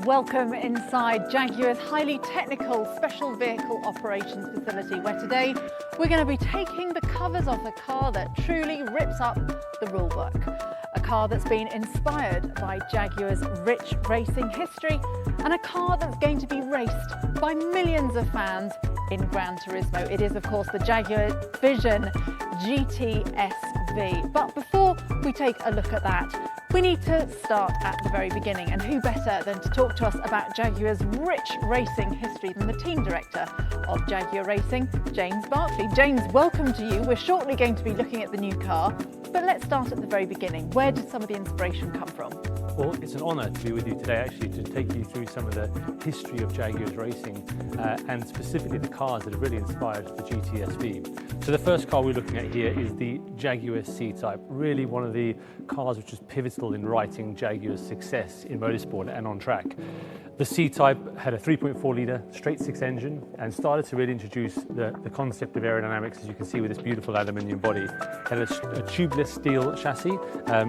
Welcome inside Jaguar's highly technical special vehicle operations facility, where today we're going to be taking the covers off a car that truly rips up the rulebook. A car that's been inspired by Jaguar's rich racing history, and a car that's going to be raced by millions of fans in Gran Turismo. It is, of course, the Jaguar Vision GT-SV. But before we take a look at that, we need to start at the very beginning, and who better than to talk to us about Jaguar's rich racing history than the team director of Jaguar Racing, James Barkley. James, welcome to you. We're shortly going to be looking at the new car, but let's start at the very beginning. Where did some of the inspiration come from? Well, it's an honour to be with you today, actually, to take you through some of the history of Jaguar's racing and specifically the cars that have really inspired the GT-SV. So the first car we're looking at here is the Jaguar C-Type, really one of the cars which was pivotal in writing Jaguar's success in motorsport and on track. The C-Type had a 3.4 litre straight six engine and started to really introduce the concept of aerodynamics, as you can see with this beautiful aluminium body. It had a tubeless steel chassis,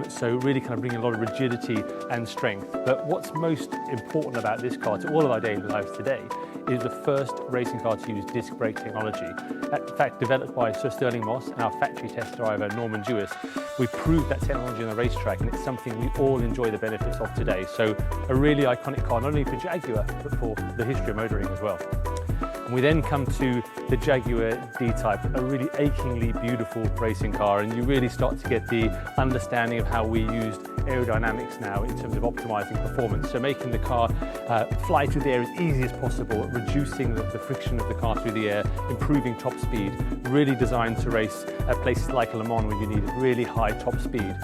so really kind of bringing a lot of rigidity and strength. But what's most important about this car to all of our daily lives today is the first racing car to use disc brake technology. In fact, developed by Sir Stirling Moss and our factory test driver Norman Jewis, we proved that technology on the racetrack, and it's something we all enjoy the benefits of today. So a really iconic car, not only for Jaguar, but for the history of motoring as well. And we then come to the Jaguar D-Type, a really achingly beautiful racing car, and you really start to get the understanding of how we used aerodynamics now in terms of optimizing performance. So making the car fly through the air as easy as possible, reducing the friction of the car through the air, improving top speed, really designed to race at places like Le Mans where you need really high top speed,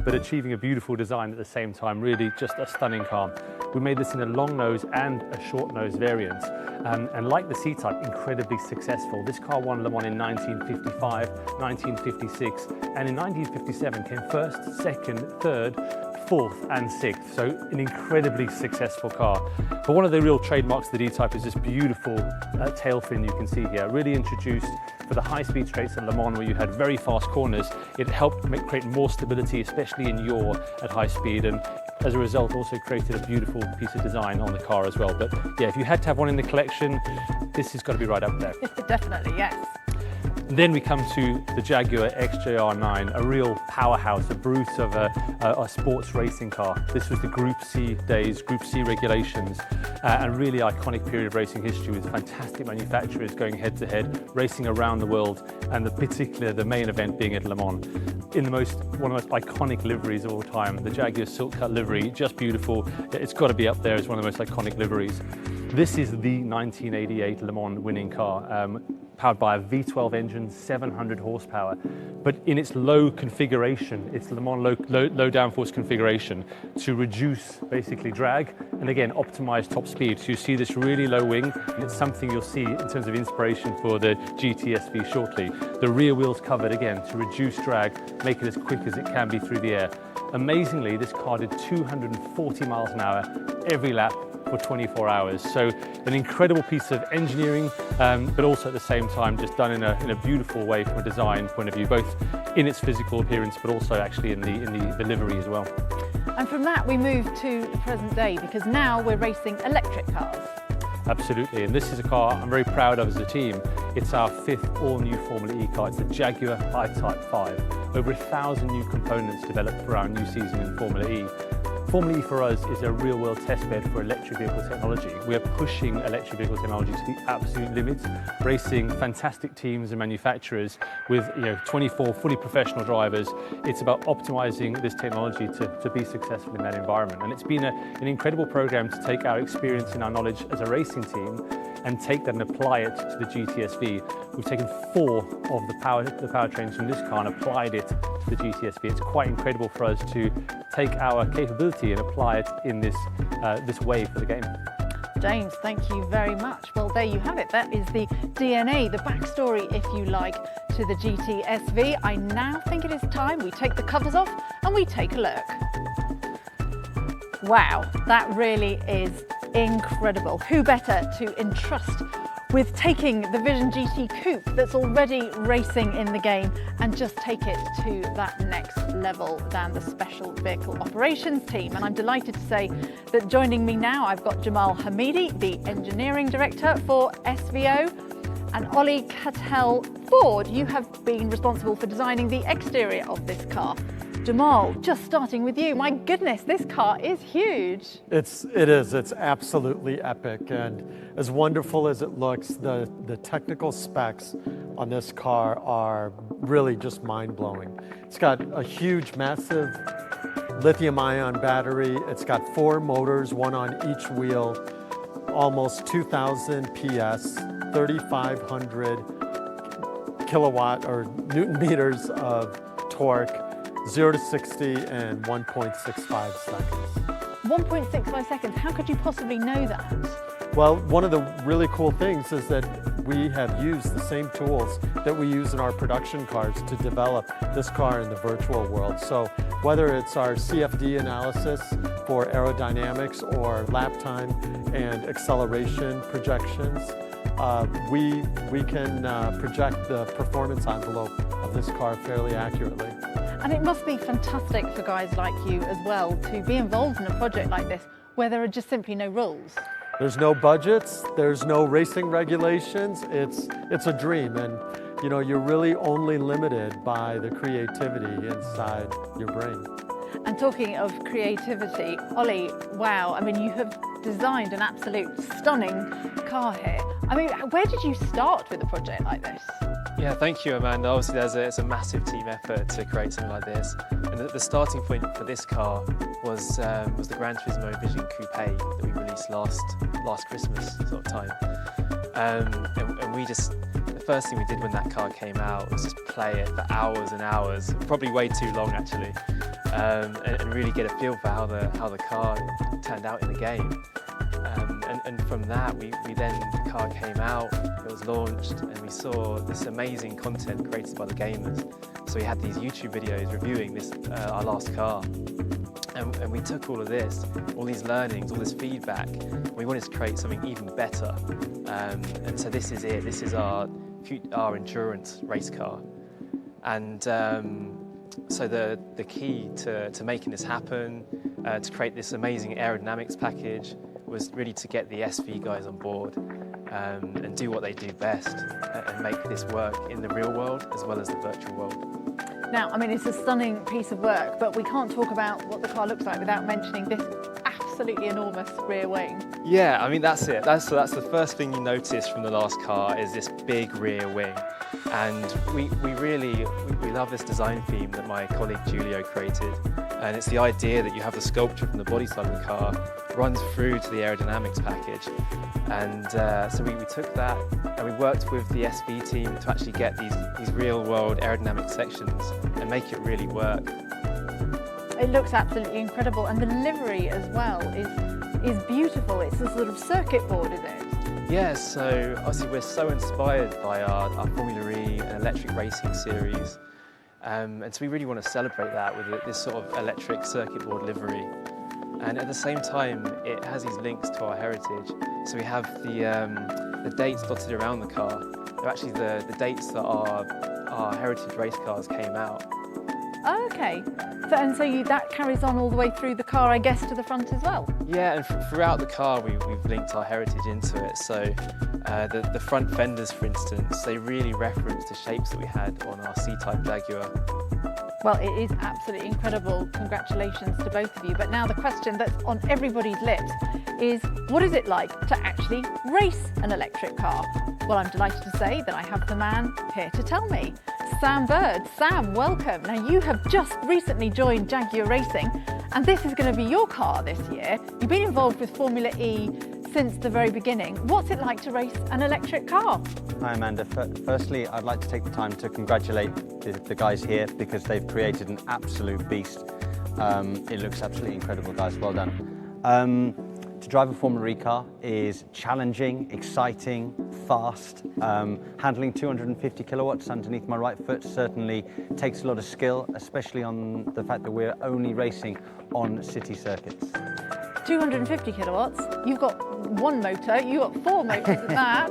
but achieving a beautiful design at the same time, really just a stunning car. We made this in a long nose and a short nose variant. And like the C-Type, incredibly successful. This car won Le Mans in 1955, 1956, and in 1957 came first, second, third, fourth and sixth. So an incredibly successful car. But one of the real trademarks of the D-Type is this beautiful tail fin you can see here, really introduced for the high-speed straights at Le Mans where you had very fast corners. It helped create more stability, especially in yaw at high speed, and as a result also created a beautiful piece of design on the car as well. But yeah, if you had to have one in the collection, this has got to be right up there. Definitely, yes. Then we come to the Jaguar XJR9, a real powerhouse, a brute of a sports racing car. This was the Group C days, Group C regulations, and really iconic period of racing history with fantastic manufacturers going head to head, racing around the world, and the main event being at Le Mans. In one of the most iconic liveries of all time, the Jaguar Silk Cut livery, just beautiful. It's got to be up there as one of the most iconic liveries. This is the 1988 Le Mans winning car, powered by a V12 engine, 700 horsepower, but in its low configuration, it's Le Mans low downforce configuration to reduce basically drag and again optimize top speed. So you see this really low wing, and it's something you'll see in terms of inspiration for the GT-SV shortly. The rear wheels covered again to reduce drag, make it as quick as it can be through the air. Amazingly, this car did 240 miles an hour every lap for 24 hours. So an incredible piece of engineering, but also at the same time just done in a beautiful way from a design point of view, both in its physical appearance, but also actually in the livery as well. And from that we move to the present day, because now we're racing electric cars. Absolutely, and this is a car I'm very proud of as a team. It's our fifth all-new Formula E car. It's the Jaguar I-Type 5. Over 1,000 new components developed for our new season in Formula E. Formula E for us is a real-world testbed for electric vehicle technology. We are pushing electric vehicle technology to the absolute limits, racing fantastic teams and manufacturers with 24 fully professional drivers. It's about optimizing this technology to be successful in that environment. And it's been an incredible program to take our experience and our knowledge as a racing team and take that and apply it to the GT-SV. We've taken 4 of the powertrains from this car and applied it to the GT-SV. It's quite incredible for us to take our capability and apply it in this way for the game. James, thank you very much. Well, there you have it. That is the DNA, the backstory, if you like, to the GT-SV. I now think it is time we take the covers off and we take a look. Wow, that really is incredible. Who better to entrust with taking the Vision GT Coupe that's already racing in the game and just take it to that next level than the Special Vehicle Operations team. And I'm delighted to say that joining me now, I've got Jamal Hamidi, the Engineering Director for SVO, and Ollie Cattell-Ford. You have been responsible for designing the exterior of this car. Jamal, just starting with you, my goodness, this car is huge. It is, it's absolutely epic, and as wonderful as it looks, the technical specs on this car are really just mind-blowing. It's got a huge, massive lithium-ion battery. It's got 4 motors, one on each wheel, almost 2,000 PS, 3,500 kilowatt or newton meters of torque, 0 to 60 in 1.65 seconds. 1.65 seconds, how could you possibly know that? Well, one of the really cool things is that we have used the same tools that we use in our production cars to develop this car in the virtual world. So whether it's our CFD analysis for aerodynamics or lap time and acceleration projections, we can project the performance envelope of this car fairly accurately. And it must be fantastic for guys like you as well to be involved in a project like this where there are just simply no rules. There's no budgets, there's no racing regulations. It's a dream, and you know, you're really only limited by the creativity inside your brain. And talking of creativity, Ollie, wow, I mean, you have designed an absolute stunning car here. I mean, where did you start with a project like this? Yeah, thank you, Amanda. Obviously, it's a massive team effort to create something like this. And the starting point for this car was the Gran Turismo Vision Coupe that we released last Christmas sort of time. And we just, the first thing we did when that car came out was just play it for hours and hours, probably way too long actually, and really get a feel for how the car turned out in the game. And from that, we then, the car came out, it was launched, and we saw this amazing content created by the gamers. So we had these YouTube videos reviewing this, our last car. And we took all of this, all these learnings, all this feedback, and we wanted to create something even better. And so this is it, this is our endurance race car. And so the key to making this happen, to create this amazing aerodynamics package, was really to get the SV guys on board and do what they do best and make this work in the real world as well as the virtual world. Now, I mean, it's a stunning piece of work, but we can't talk about what the car looks like without mentioning this absolutely enormous rear wing. Yeah, I mean, that's it. That's the first thing you notice from the last car is this big rear wing. And we love this design theme that my colleague Julio created. And it's the idea that you have the sculpture from the body side of the car runs through to the aerodynamics package. And so we took that and we worked with the SV team to actually get these real world aerodynamic sections and make it really work. It looks absolutely incredible, and the livery as well is beautiful. It's a sort of circuit board, is it? Yeah, so obviously we're so inspired by our Formula E and electric racing series. And so we really want to celebrate that with this sort of electric circuit board livery. And at the same time, it has these links to our heritage. So we have the dates dotted around the car. They're actually the dates that our heritage race cars came out. Oh, okay. So that carries on all the way through the car, I guess, to the front as well? Yeah, and throughout the car, we've linked our heritage into it. So the front fenders, for instance, they really reference the shapes that we had on our C-Type Jaguar. Well, it is absolutely incredible. Congratulations to both of you. But now the question that's on everybody's lips is, what is it like to actually race an electric car? Well, I'm delighted to say that I have the man here to tell me. Sam Bird. Sam, welcome. Now, you have just recently joined Jaguar Racing, and this is going to be your car this year. You've been involved with Formula E since the very beginning. What's it like to race an electric car? Hi Amanda. Firstly, I'd like to take the time to congratulate the guys here because they've created an absolute beast. It looks absolutely incredible, guys. Well done. To drive a Formula E car is challenging, exciting, fast. Handling 250 kilowatts underneath my right foot certainly takes a lot of skill, especially on the fact that we're only racing on city circuits. 250 kilowatts, you've got one motor, you've got 4 motors of that.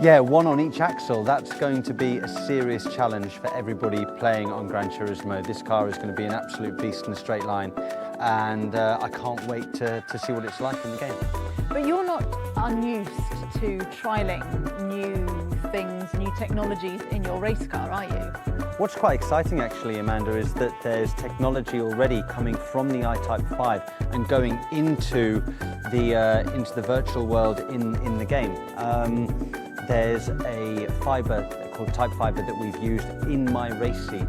Yeah, one on each axle. That's going to be a serious challenge for everybody playing on Gran Turismo. This car is going to be an absolute beast in a straight line, and I can't wait to see what it's like in the game. But you're not unused to trialling new things, new technologies in your race car, are you? What's quite exciting actually, Amanda, is that there's technology already coming from the I-Type 5 and going into the virtual world in the game. There's a fibre called Type Fibre that we've used in my race seat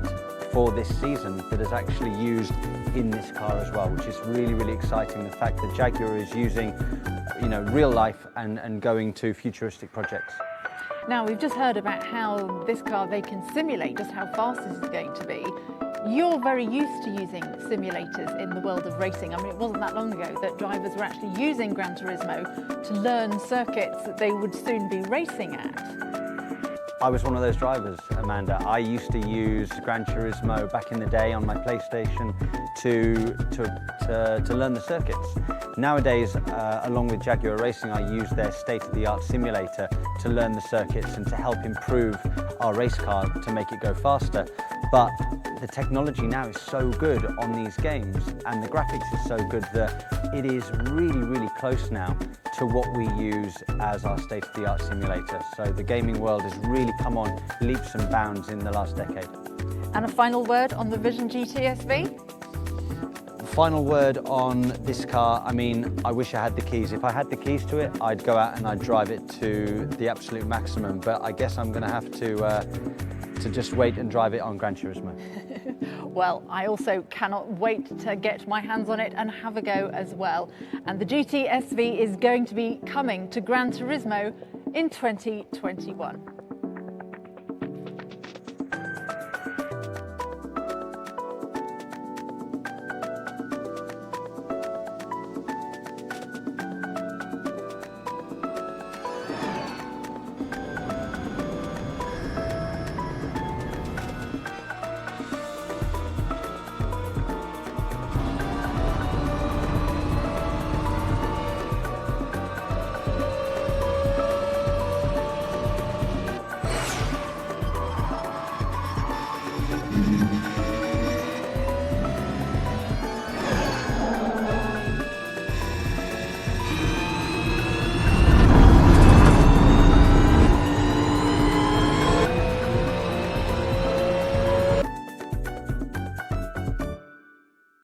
for this season that is actually used in this car as well, which is really, really exciting. The fact that Jaguar is using, real life and going to futuristic projects. Now, we've just heard about how this car, they can simulate just how fast this is going to be. You're very used to using simulators in the world of racing. I mean, it wasn't that long ago that drivers were actually using Gran Turismo to learn circuits that they would soon be racing at. I was one of those drivers, Amanda. I used to use Gran Turismo back in the day on my PlayStation to learn the circuits. Nowadays, along with Jaguar Racing, I use their state-of-the-art simulator to learn the circuits and to help improve our race car to make it go faster. But the technology now is so good on these games and the graphics is so good that it is really, really close now to what we use as our state-of-the-art simulator. So the gaming world has really come on leaps and bounds in the last decade. And a final word on the Vision GT-SV? Final word on this car, I mean, I wish I had the keys. If I had the keys to it, I'd go out and I'd drive it to the absolute maximum, but I guess I'm going to have to just wait and drive it on Gran Turismo. Well, I also cannot wait to get my hands on it and have a go as well. And the GT-SV is going to be coming to Gran Turismo in 2021.